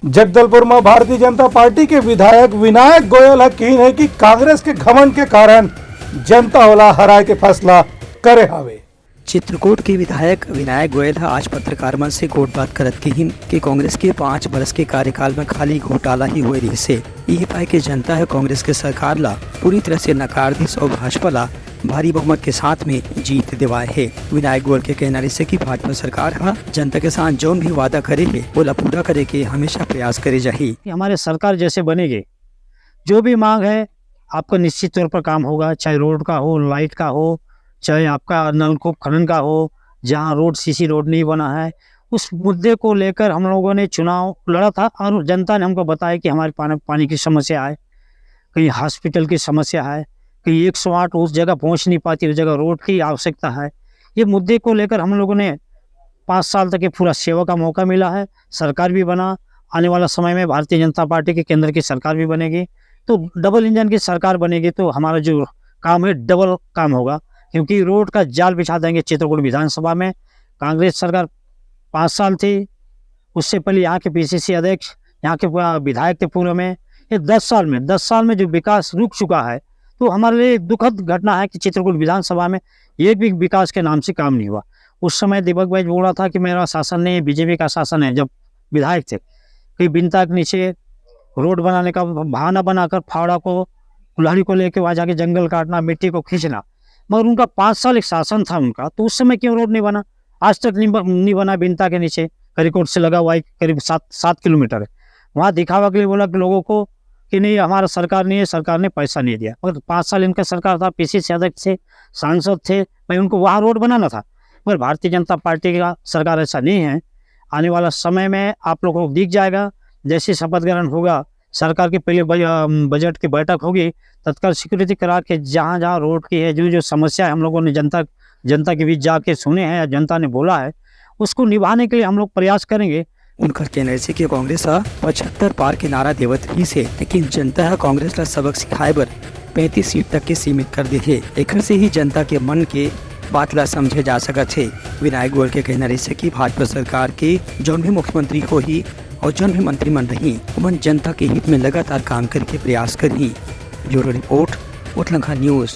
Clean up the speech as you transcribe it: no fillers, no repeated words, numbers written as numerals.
जगदलपुर में भारतीय जनता पार्टी के विधायक विनायक गोयल हकीन है कि कांग्रेस के घमंड के कारण जनता होला हराए के फैसला करे हावे। चित्रकूट के विधायक विनायक गोयल आज पत्रकार मंच से गोट बात करत कही कि कांग्रेस के 5 वर्ष के कार्यकाल में खाली घोटाला ही हुए रही से यही पाए कि जनता है कांग्रेस के सरकार ला पूरी तरह से नकार दी और भाजपा ला भारी बहुमत के साथ में जीत दिवाए है। विनायक गोयल के कहना से कि भाजपा सरकार हा जनता के साथ जो भी वादा करे है वो पूरा करे के हमेशा प्रयास करे जाही। हमारे सरकार जैसे बनेगी जो भी मांग है आपका निश्चित तौर पर काम होगा, चाहे रोड का हो, लाइट का हो, चाहे आपका नलकूप खनन का हो। जहाँ रोड सीसी रोड नहीं बना है उस मुद्दे को लेकर हम लोगों ने चुनाव लड़ा था और जनता ने हमको बताया कि हमारे पानी की समस्या है, कहीं हॉस्पिटल की समस्या है, कहीं 108 उस जगह पहुंच नहीं पाती, उस जगह रोड की आवश्यकता है। ये मुद्दे को लेकर हम लोगों ने 5 साल तक पूरा सेवा का मौका मिला है। सरकार भी बना, आने वाला समय में भारतीय जनता पार्टी के केंद्र की सरकार भी बनेगी तो डबल इंजन की सरकार बनेगी तो हमारा जो काम है डबल काम होगा, क्योंकि रोड का जाल बिछा देंगे। चित्रकूट विधानसभा में कांग्रेस सरकार 5 साल थी, उससे पहले यहाँ के PCC अध्यक्ष, यहाँ के विधायक थे पूर्व में। ये 10 साल में जो विकास रुक चुका है तो हमारे लिए दुखद घटना है कि चित्रकूट विधानसभा में एक भी विकास के नाम से काम नहीं हुआ। उस समय दीपक भाई बोल रहा था कि मेरा शासन नहीं, बीजेपी का शासन है, जब विधायक थे। कि बिनता के नीचे रोड बनाने का बहाना बनाकर फावड़ा को, कुल्हाड़ी को लेकर वहाँ जाके जंगल काटना, मिट्टी को खींचना। मगर उनका 5 साल एक शासन था उनका, तो उस समय क्यों रोड नहीं बना? आज तक नहीं बना। बिनता के नीचे करीकोट से लगा हुआ करीब 7 किलोमीटर है। वहाँ दिखावा के लिए बोला कि लोगों को कि नहीं हमारा सरकार नहीं है, सरकार ने पैसा नहीं दिया। मगर 5 साल इनका सरकार था, PCC अध्यक्ष थे, सांसद थे, भाई उनको वहाँ रोड बनाना था। मगर भारतीय जनता पार्टी का सरकार ऐसा नहीं है। आने वाला समय में आप लोगों को दिख जाएगा, जैसे शपथ ग्रहण होगा, सरकार के पहले बजट की बैठक होगी, तत्काल सिक्योरिटी करा के जहाँ जहाँ रोड की है, जो समस्या है हम लोगों ने जनता के बीच जाके सुने हैं, जनता ने बोला है, उसको निभाने के लिए हम लोग प्रयास करेंगे। उनका कहना है कि कांग्रेस 75 पार के नारा देवत ही से, लेकिन जनता है कांग्रेस ला सबक सिखाए बर 35 सीट तक के सीमित कर दे है। एक से ही जनता के मन के बात ला समझे जा सकत है। विनायक गोयल के कहना है कि भाजपा सरकार के जौन भी मुख्यमंत्री हो ही और जौन भी मंत्रिमंडल रही उमन जनता के हित में लगातार काम करके प्रयास करी। ब्यूरो रिपोर्ट, उठलंघा न्यूज़।